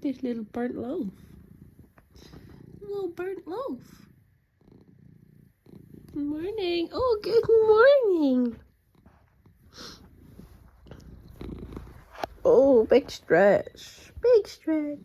at this little burnt loaf. A little burnt loaf. Good morning. Oh, good morning. Oh, big stretch. Big stretch.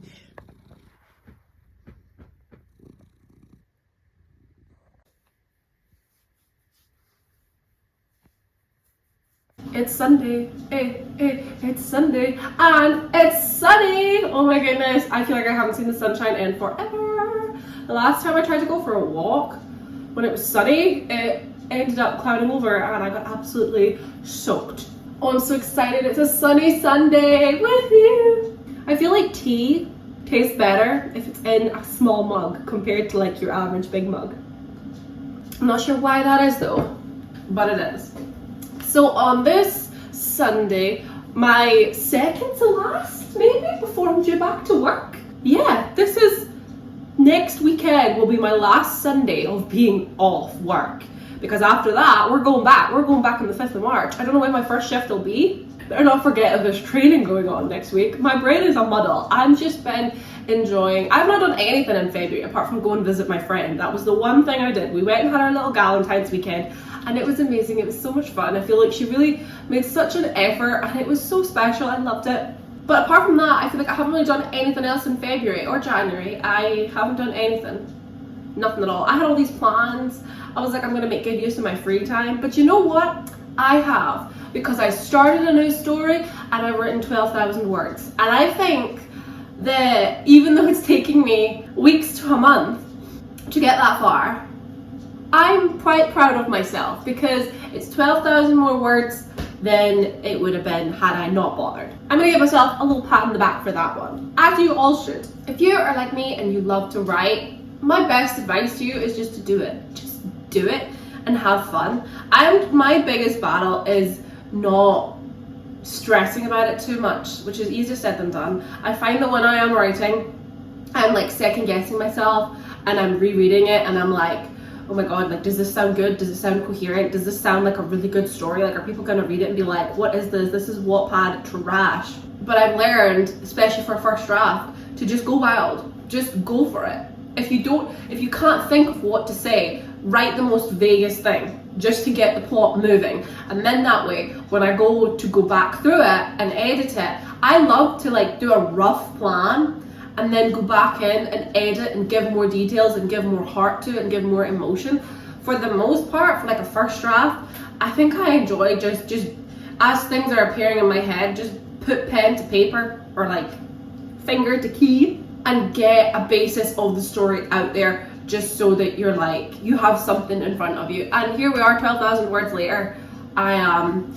It's Sunday, it's Sunday, and it's sunny! Oh my goodness, I feel like I haven't seen the sunshine in forever. The last time I tried to go for a walk, when it was sunny, it ended up clouding over and I got absolutely soaked. Oh, I'm so excited, it's a sunny Sunday with you! I feel like tea tastes better if it's in a small mug compared to like your average big mug. I'm not sure why that is though, but it is. So on this Sunday, my second to last, maybe, before I'm due back to work. Yeah, next weekend will be my last Sunday of being off work. Because after that, we're going back on the 5th of March. I don't know when my first shift will be. Better not forget if there's training going on next week. My brain is a muddle. I've just been enjoying, I've not done anything in February apart from go and visit my friend. That was the one thing I did. We went and had our little Galentine's weekend. And it was amazing, it was so much fun. I feel like she really made such an effort and it was so special, I loved it. But apart from that, I feel like I haven't really done anything else in February or January. I haven't done anything, nothing at all. I had all these plans. I was like, I'm gonna make good use of my free time. But you know what? I have, because I started a new story and I've written 12,000 words. And I think that even though it's taking me weeks to a month to get that far, I'm quite proud of myself because it's 12,000 more words than it would have been had I not bothered. I'm gonna give myself a little pat on the back for that one, as you all should. If you are like me and you love to write, my best advice to you is just to do it. Just do it and have fun. My biggest battle is not stressing about it too much, which is easier said than done. I find that when I am writing, I'm like second guessing myself and I'm rereading it and I'm like, oh my god, like, does this sound good? Does it sound coherent? Does this sound like a really good story? Like, are people gonna read it and be like, what is this? This is Wattpad trash. But I've learned, especially for a first draft, to just go wild. Just go for it. If you can't think of what to say, write the most vaguest thing just to get the plot moving. And then that way, when I go back through it and edit it, I love to like do a rough plan and then go back in and edit and give more details and give more heart to it and give more emotion. For the most part, for like a first draft, I think I enjoy just as things are appearing in my head, just put pen to paper or like finger to key and get a basis of the story out there just so that you're like, you have something in front of you. And here we are 12,000 words later. I'm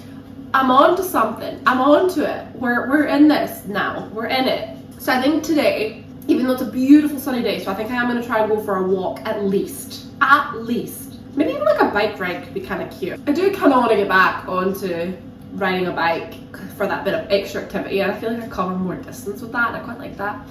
on to something. I'm on to it. We're in this now. We're in it. So I think today, even though it's a beautiful sunny day, so I think I am going to try and go for a walk at least. Maybe even like a bike ride could be kind of cute. I do kind of want to get back onto riding a bike for that bit of extra activity, and I feel like I cover more distance with that and I quite like that.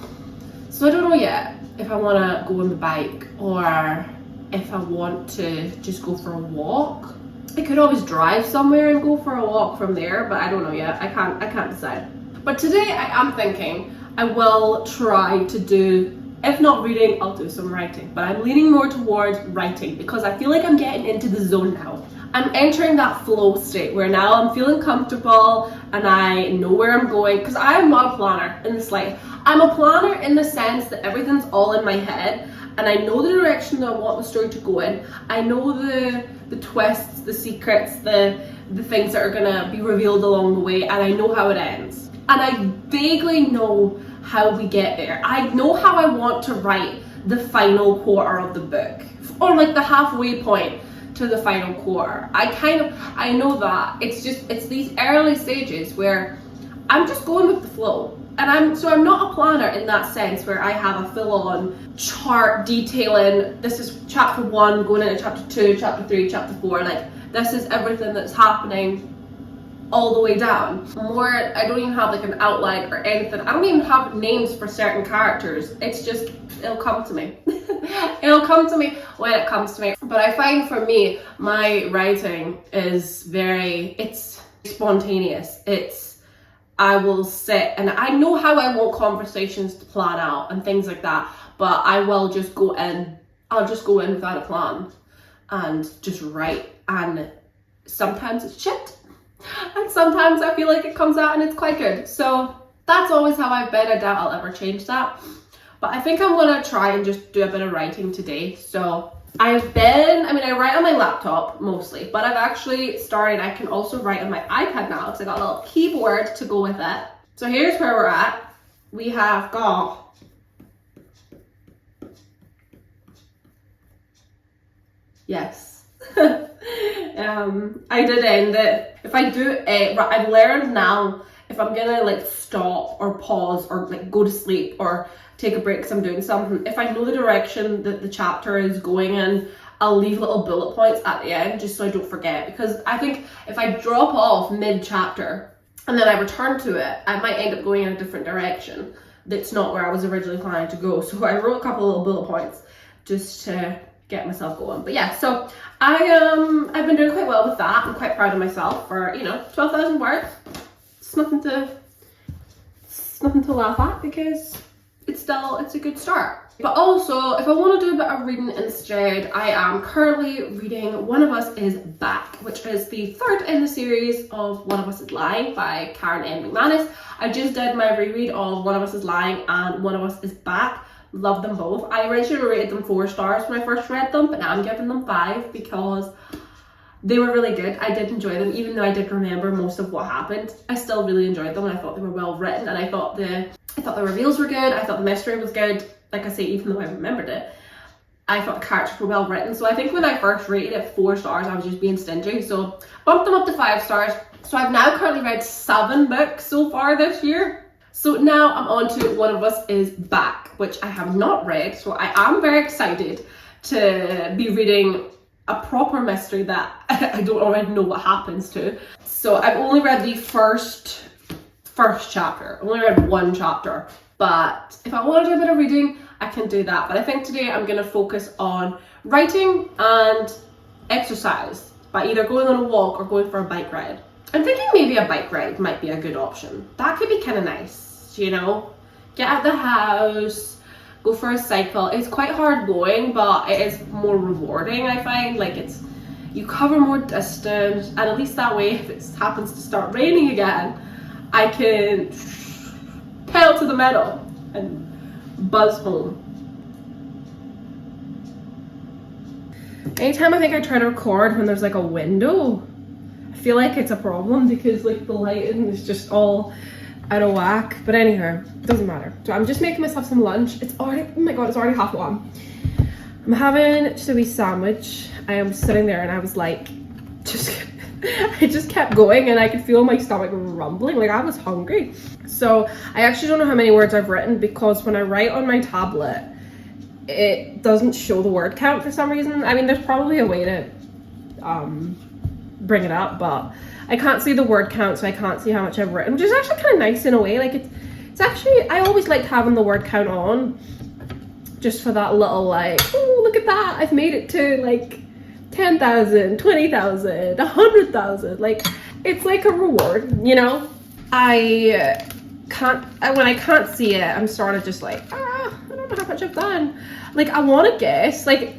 So I don't know yet if I want to go on the bike or if I want to just go for a walk. I could always drive somewhere and go for a walk from there, but I don't know yet. I can't decide. But today I am thinking I will try to do, if not reading, I'll do some writing. But I'm leaning more towards writing because I feel like I'm getting into the zone now. I'm entering that flow state where now I'm feeling comfortable and I know where I'm going, because I'm not a planner in the slightest. I'm a planner in the sense that everything's all in my head and I know the direction that I want the story to go in. I know the twists, the secrets, the things that are gonna be revealed along the way, and I know how it ends. And I vaguely know how we get there. I know how I want to write the final quarter of the book, or like the halfway point to the final quarter. I know that. It's these early stages where I'm just going with the flow. And I'm not a planner in that sense where I have a full-on chart detailing, this is chapter 1 going into chapter 2, chapter 3, chapter 4, like this is everything that's happening all the way down. I don't even have like an outline or anything. I don't even have names for certain characters. It's just, it'll come to me. It'll come to me when it comes to me. But I find for me, my writing is it's spontaneous. I will sit, and I know how I want conversations to plan out and things like that, but I will just go in, I'll just go in without a plan and just write, and sometimes it's shit, and sometimes I feel like it comes out and it's quite good. So that's always how I've been. I doubt I'll ever change that, but I think I'm gonna try and just do a bit of writing today. So I write on my laptop mostly, but I've actually started, I can also write on my iPad now because I got a little keyboard to go with it. So here's where we're at. We have got yes. I did end it. If I do it, I've learned now, if I'm gonna like stop or pause or like go to sleep or take a break because I'm doing something, if I know the direction that the chapter is going in, I'll leave little bullet points at the end just so I don't forget, because I think if I drop off mid-chapter and then I return to it, I might end up going in a different direction that's not where I was originally planning to go. So I wrote a couple of little bullet points just to get myself going. But yeah, so I've been doing quite well with that. I'm quite proud of myself for, 12,000 words. It's nothing to laugh at, because it's a good start. But also, if I want to do a bit of reading instead, I am currently reading One of Us is Back, which is the third in the series of One of Us is Lying by Karen N. McMannus. I just did my reread of One of Us is Lying and One of Us is Back. Love them both. I originally rated them 4 stars when I first read them, but now I'm giving them 5 because they were really good. I did enjoy them, even though I did remember most of what happened. I still really enjoyed them, and I thought they were well written, and I thought the reveals were good. I thought the mystery was good. Like I say, even though I remembered it, I thought the characters were well written. So I think when I first rated it 4 stars, I was just being stingy. So bumped them up to 5 stars. So I've now currently read 7 books so far this year. So now I'm on to One of Us is Back, which I have not read. So I am very excited to be reading a proper mystery that I don't already know what happens to. So I've only read the first chapter. I've only read 1 chapter. But if I want to do a bit of reading, I can do that. But I think today I'm going to focus on writing and exercise by either going on a walk or going for a bike ride. I'm thinking maybe a bike ride might be a good option. That could be kind of nice, Get out of the house, go for a cycle. It's quite hard going, but it is more rewarding, I find. Like, you cover more distance, and at least that way, if it happens to start raining again, I can pedal to the metal and buzz home. Anytime I think I try to record when there's like a window, I feel like it's a problem because like the lighting is just all out of whack. But anyhow, it doesn't matter. So I'm just making myself some lunch. It's already, oh my god, it's already 1:30. I'm having just a wee sandwich. I am sitting there and I was like, I just kept going and I could feel my stomach rumbling, like I was hungry. So I actually don't know how many words I've written, because when I write on my tablet, it doesn't show the word count for some reason. I mean, there's probably a way to bring it up, but I can't see the word count, so I can't see how much I've written, which is actually kind of nice in a way. Like it's actually, I always liked having the word count on, just for that little like, oh, look at that, I've made it to like 10,000, 20,000, 100,000. Like, it's like a reward, I can't, when I can't see it, I'm sort of just like, I don't know how much I've done. Like, I want to guess, like,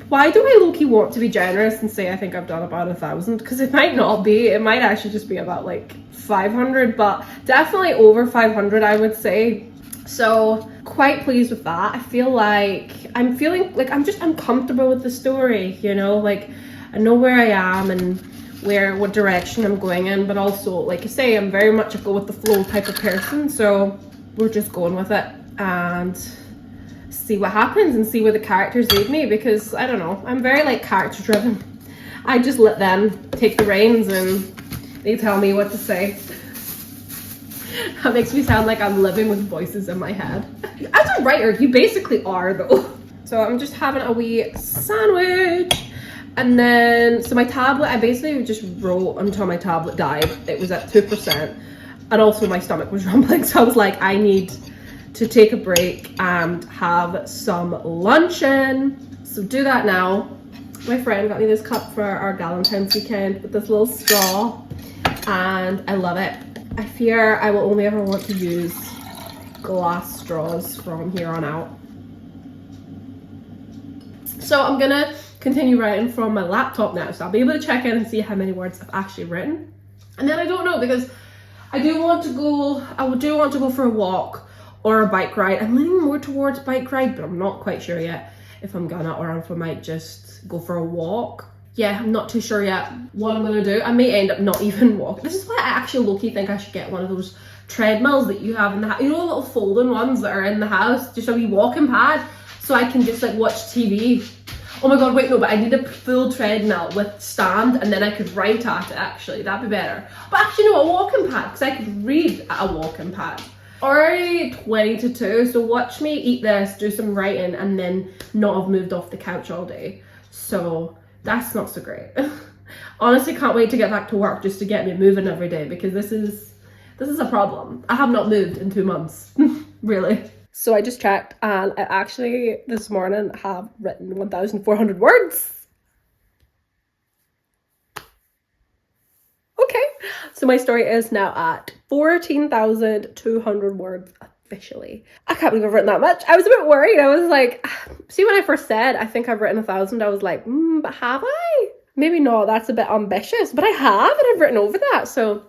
why do I low-key want to be generous and say I think I've done about 1,000? Because it might not be, it might actually just be about like 500, but definitely over 500, I would say. So quite pleased with that. I feel like I'm feeling like I'm comfortable with the story, like I know where I am and what direction I'm going in, but also, like I say, I'm very much a go with the flow type of person. So we're just going with it and see what happens and see where the characters lead me, because I don't know, I'm very like character driven. I just let them take the reins and they tell me what to say. That makes me sound like I'm living with voices in my head. As a writer, you basically are though. So I'm just having a wee sandwich. And then, so my tablet, I basically just wrote until my tablet died. It was at 2%. And also my stomach was rumbling. So I was like, I need to take a break and have some luncheon. So do that now. My friend got me this cup for our Valentine's weekend with this little straw. And I love it. I fear I will only ever want to use glass straws from here on out. So I'm gonna continue writing from my laptop now, so I'll be able to check in and see how many words I've actually written. And then I don't know, because I do want to go for a walk or a bike ride. I'm leaning more towards bike ride, but I'm not quite sure yet if I'm gonna, or if I might just go for a walk. Yeah, I'm not too sure yet what I'm gonna do. I may end up not even walking. This is why I actually low-key think I should get one of those treadmills that you have in the house. You know, the little folding ones that are in the house, just a wee walking pad, so I can just like watch TV. Oh my god, wait, no, but I need a full treadmill with stand, and then I could write at it, actually. That'd be better. But actually, no, a walking pad, because I could read at a walking pad. Already 20 to 2, so watch me eat this, do some writing, and then not have moved off the couch all day. So that's not so great. Honestly, can't wait to get back to work just to get me moving every day, because this is a problem. I have not moved in 2 months, really. So I just checked, and I actually this morning have written 1,400 words. Okay, so my story is now at 14,200 words officially. I can't believe I've written that much. I was a bit worried. I was like, see, when I first said I think I've written 1,000, I was like, but have I? Maybe not, that's a bit ambitious, but I have, and I've written over that, so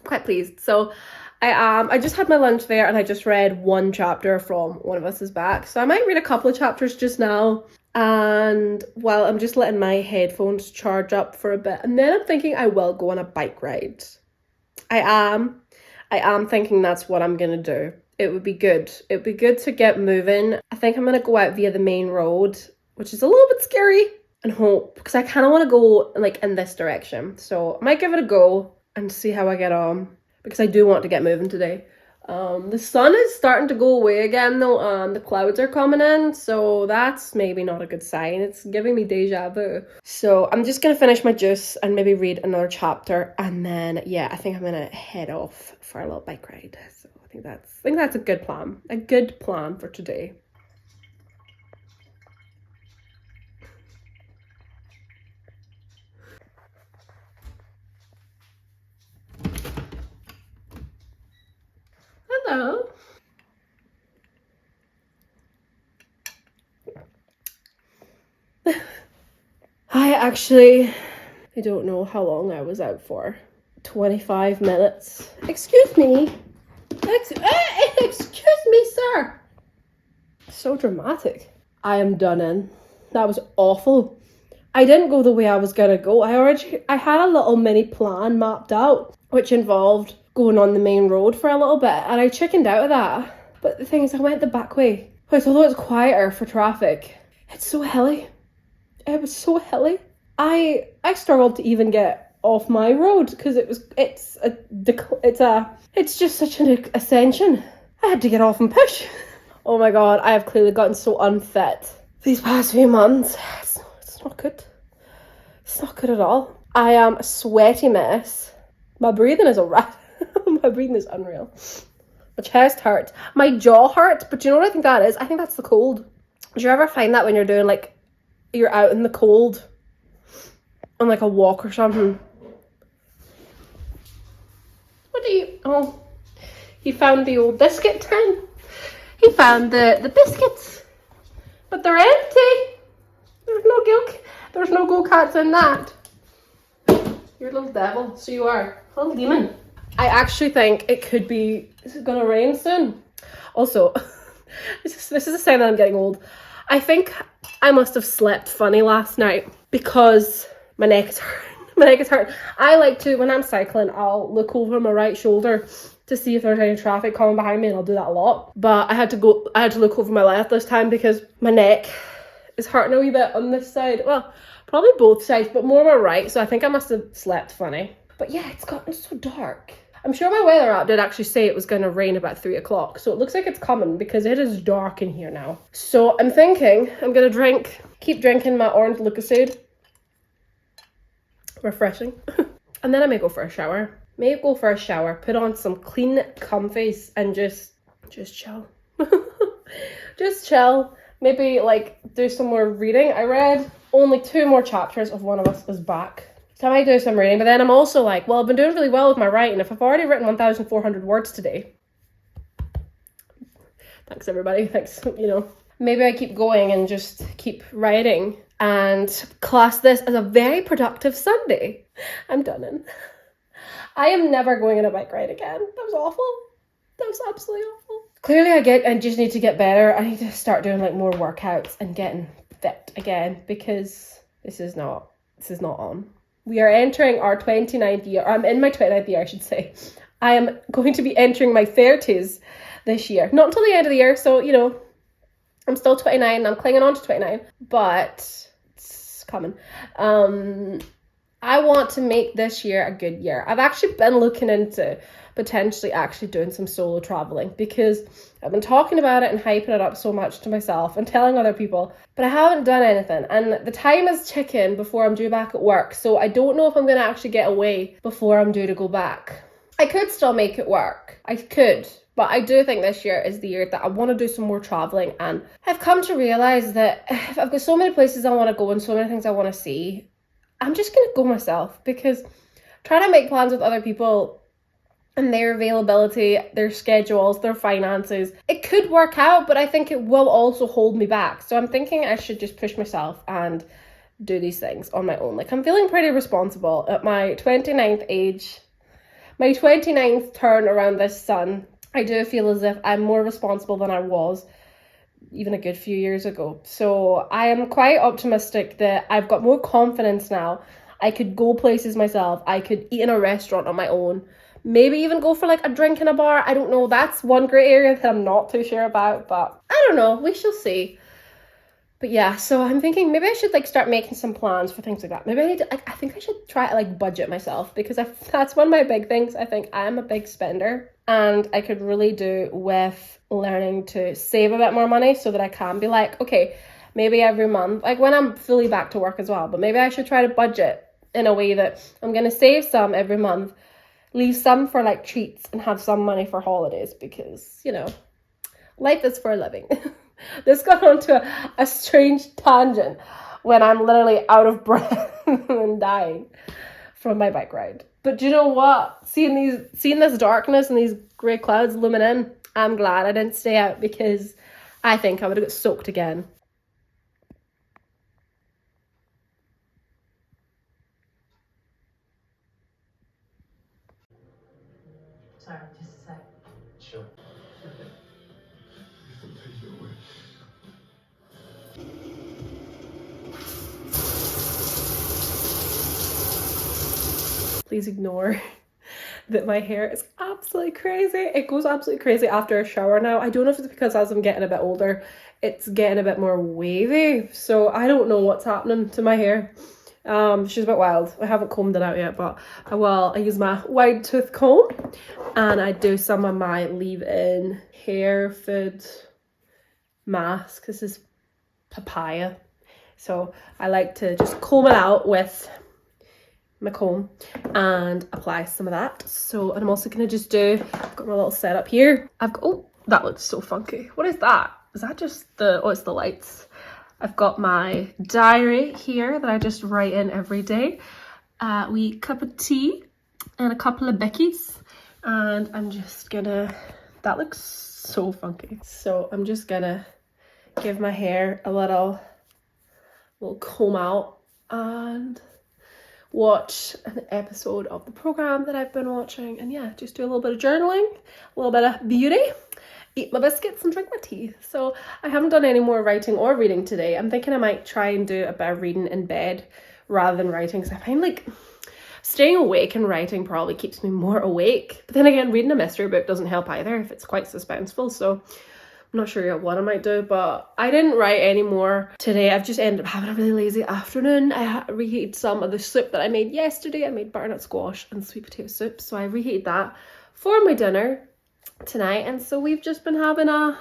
I'm quite pleased. So I just had my lunch there, and I just read one chapter from One of Us Is Back. So I might read a couple of chapters just now, and well, I'm just letting my headphones charge up for a bit, and then I'm thinking I will go on a bike ride. I am thinking that's what I'm gonna do. It would be good. It would be good to get moving. I think I'm gonna go out via the main road, which is a little bit scary, and hope, because I kind of want to go like in this direction. So I might give it a go and see how I get on, because I do want to get moving today. The sun is starting to go away again though, and the clouds are coming in, so that's maybe not a good sign. It's giving me deja vu. So I'm just gonna finish my juice and maybe read another chapter, and then yeah, I think I'm gonna head off for a little bike ride. So I think that's a good plan. A good plan for today. Hello. I don't know how long I was out for. 25 minutes. Excuse me. Excuse me, sir. So dramatic. I am done in. That was awful. I didn't go the way I was gonna go. I had a little mini plan mapped out, which involved going on the main road for a little bit, and I chickened out of that. But the thing is, I went the back way, which, although it's quieter for traffic, it's so hilly. It was so hilly. I struggled to even get off my road, because it's just such an ascension. I had to get off and push. Oh my god, I have clearly gotten so unfit these past few months. It's not good. It's not good at all. I am a sweaty mess. My breathing is a rat. My breathing is unreal. My chest hurts. My jaw hurts, but do you know what I think that is? I think that's the cold. Do you ever find that when you're doing like, you're out in the cold on like a walk or something? What do you, oh, he found the old biscuit tin. He found the biscuits, but they're empty. There's no go-karts in that. You're a little devil, so you are. A little demon. I actually think it could be, is it gonna rain soon? Also, this is a sign that I'm getting old. I think I must have slept funny last night, because my neck is hurting. My neck is hurting. I like to, when I'm cycling, I'll look over my right shoulder to see if there's any traffic coming behind me, and I'll do that a lot. But I had to look over my left this time, because my neck is hurting a wee bit on this side. Well, probably both sides, but more my right, so I think I must have slept funny. But yeah, it's gotten so dark. I'm sure my weather app did actually say it was going to rain about 3 o'clock, so it looks like it's coming, because it is dark in here now. So I'm thinking I'm going to keep drinking my orange Lucasade. Refreshing. And then I may go for a shower. Put on some clean comfies and just chill. Just chill. Maybe like do some more reading. I read only 2 more chapters of One of Us Is Back. So I might do some reading, but then I'm also like, well, I've been doing really well with my writing. If I've already written 1,400 words today, thanks everybody, thanks, maybe I keep going and just keep writing and class this as a very productive Sunday. I'm done. I am never going on a bike ride again. That was awful. That was absolutely awful. Clearly I just need to get better. I need to start doing like more workouts and getting fit again, because this is not on. We are entering our 29th year. I'm in my 29th year, I should say. I am going to be entering my 30s this year. Not until the end of the year, so, I'm still 29 and I'm clinging on to 29, but it's coming. I want to make this year a good year. I've actually been looking into potentially actually doing some solo traveling, because I've been talking about it and hyping it up so much to myself and telling other people, but I haven't done anything, and the time is ticking before I'm due back at work, so I don't know if I'm going to actually get away before I'm due to go back. I could still make it work. I could. But I do think this year is the year that I want to do some more traveling, and I've come to realize that if I've got so many places I want to go and so many things I want to see, I'm just going to go myself, because trying to make plans with other people and their availability, their schedules, their finances, it could work out, but I think it will also hold me back. So I'm thinking I should just push myself and do these things on my own. Like, I'm feeling pretty responsible at my 29th age, my 29th turn around this sun. I do feel as if I'm more responsible than I was even a good few years ago. So I am quite optimistic that I've got more confidence now. I could go places myself. I could eat in a restaurant on my own. Maybe even go for like a drink in a bar. I don't know. That's one great area that I'm not too sure about, but I don't know. We shall see. But yeah, so I'm thinking maybe I should like start making some plans for things like that. Maybe I need to, I think I should try to like budget myself, because that's one of my big things. I think I'm a big spender, and I could really do with learning to save a bit more money so that I can be like, okay, maybe every month, like when I'm fully back to work as well, but maybe I should try to budget in a way that I'm going to save some every month, leave some for like treats, and have some money for holidays, because, life is for a living. This got onto a strange tangent when I'm literally out of breath and dying from my bike ride. But do you know what? Seeing this darkness and these grey clouds looming in, I'm glad I didn't stay out, because I think I would have got soaked again. Sorry, just a sec. Sure. Please ignore that my hair is absolutely crazy. It goes absolutely crazy after a shower now. I don't know if it's because as I'm getting a bit older, it's getting a bit more wavy. So I don't know what's happening to my hair. She's a bit wild. I haven't combed it out yet, but I will. I use my wide tooth comb, and I do some of my leave-in hair food mask. This is papaya. So I like to just comb it out with my comb and apply some of that. So, and I'm also gonna just I've got my little setup here. Oh, that looks so funky. What is that? Is that just it's the lights. I've got my diary here that I just write in every day. Wee cup of tea and a couple of bickies. And I'm just gonna, that looks so funky. So I'm just gonna give my hair a little comb out and watch an episode of the program that I've been watching, and yeah, just do a little bit of journaling, a little bit of beauty, eat my biscuits and drink my tea. So I haven't done any more writing or reading today. I'm thinking I might try and do a bit of reading in bed rather than writing, because I find like staying awake and writing probably keeps me more awake, but then again, reading a mystery book doesn't help either if it's quite suspenseful. So I'm not sure yet what I might do, but I didn't write any more today. I've just ended up having a really lazy afternoon. I reheated some of the soup that I made yesterday. I made butternut squash and sweet potato soup, so I reheated that for my dinner tonight, and so we've just been having a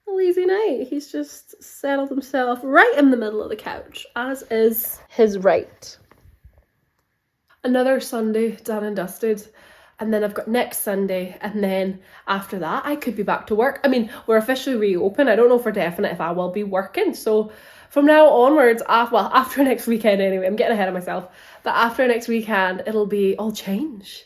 lazy night. He's just settled himself right in the middle of the couch, as is his right. Another Sunday done and dusted. and then I've got next Sunday, and then after that I could be back to work. I mean, we're officially reopened. I don't know for definite if I will be working, so from now onwards, after next weekend anyway, I'm getting ahead of myself, but after next weekend it'll be all change,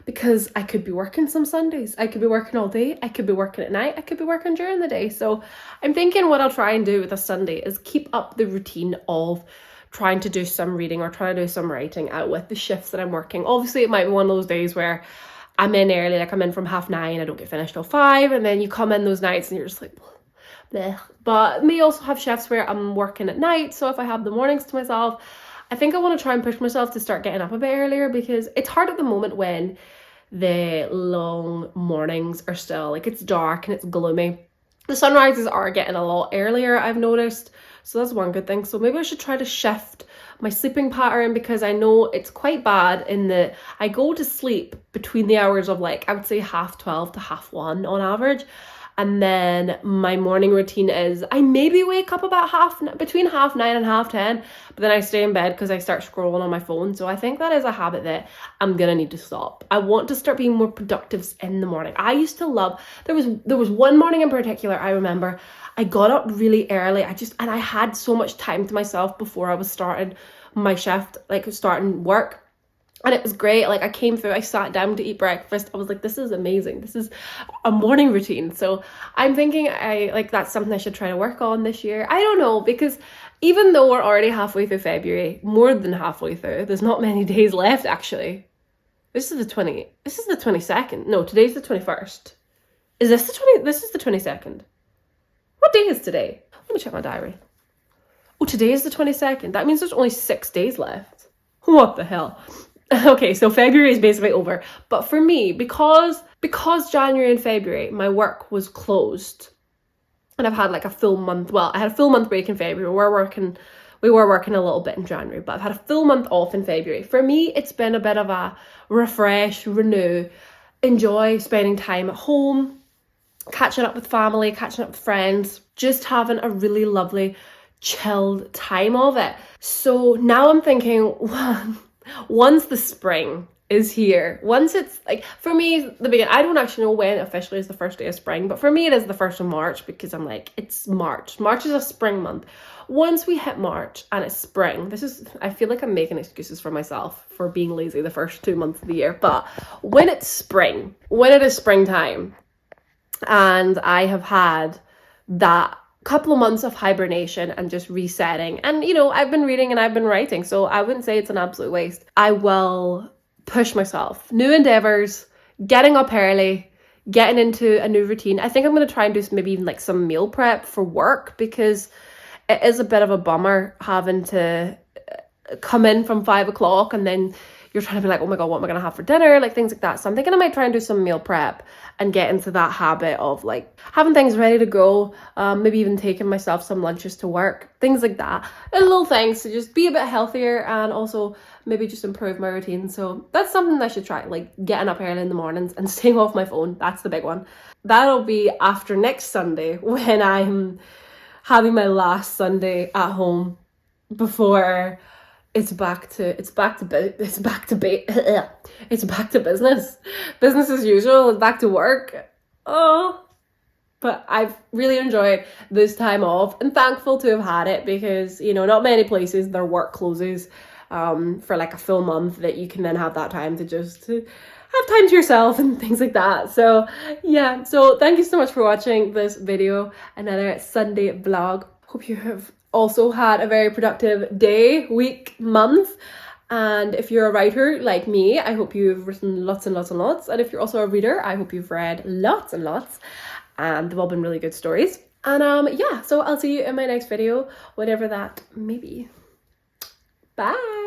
because I could be working some Sundays. I could be working all day, I could be working at night, I could be working during the day. So I'm thinking what I'll try and do with a Sunday is keep up the routine of trying to do some reading or trying to do some writing out with the shifts that I'm working. Obviously it might be one of those days where I'm in early, like I'm in from 9:30, I don't get finished till 5, and then you come in those nights and you're just like, bleh. But may also have shifts where I'm working at night, so if I have the mornings to myself, I think I want to try and push myself to start getting up a bit earlier, because it's hard at the moment when the long mornings are still, like, it's dark and it's gloomy. The sunrises are getting a lot earlier, I've noticed, so that's one good thing. So maybe I should try to shift my sleeping pattern, because I know it's quite bad in that I go to sleep between the hours of, like, I would say 12:30 to 1:30 on average. And then my morning routine is I maybe wake up about between 9:30 and 10:30, but then I stay in bed because I start scrolling on my phone. So I think that is a habit that I'm gonna need to stop. I want to start being more productive in the morning. I used to love, there was one morning in particular I remember, I got up really early. And I had so much time to myself before I was starting my shift, like starting work. And it was great. Like, I came through, I sat down to eat breakfast. I was like, this is amazing. This is a morning routine. So I'm thinking that's something I should try to work on this year. I don't know, because even though we're already halfway through February, more than halfway through, there's not many days left actually. This is the 22nd. No, today's the 21st. This is the 22nd. What day is today? Let me check my diary. Oh, today is the 22nd. That means there's only 6 days left. What the hell? Okay, so February is basically over. But for me, because January and February, my work was closed, and I've had like a full month, well, I had a full month break in February. We were working a little bit in January, but I've had a full month off in February. For me, it's been a bit of a refresh, renew, enjoy spending time at home, catching up with family, catching up with friends, just having a really lovely, chilled time of it. So now I'm thinking, once the spring is here, once it's like, for me, the beginning, I don't actually know when officially is the first day of spring, but for me it is the 1st of March, because I'm like, it's March. March is a spring month. Once we hit March and it's spring, I feel like I'm making excuses for myself for being lazy the first 2 months of the year, but when it's spring, when it is springtime, and I have had that couple of months of hibernation and just resetting, and I've been reading and I've been writing, so I wouldn't say it's an absolute waste. I will push myself, new endeavors, getting up early, getting into a new routine. I think I'm going to try and do maybe even like some meal prep for work, because it is a bit of a bummer having to come in from 5 o'clock and then you're trying to be like, oh my god, what am I going to have for dinner, like things like that. So I'm thinking I might try and do some meal prep and get into that habit of like having things ready to go, maybe even taking myself some lunches to work, things like that, and little things to just be a bit healthier and also maybe just improve my routine. So that's something I should try, like getting up early in the mornings and staying off my phone. That's the big one. That'll be after next Sunday, when I'm having my last Sunday at home before it's back to business as usual, back to work. But I've really enjoyed this time off and thankful to have had it, because not many places their work closes for like a full month that you can then have that time to just have time to yourself and things like that. So yeah, so thank you so much for watching this video, another Sunday vlog. Hope you have also had a very productive day, week, month. And if you're a writer like me, I hope you've written lots and lots and lots. And if you're also a reader, I hope you've read lots and lots. And they've all been really good stories. And yeah, so I'll see you in my next video, whatever that may be. Bye!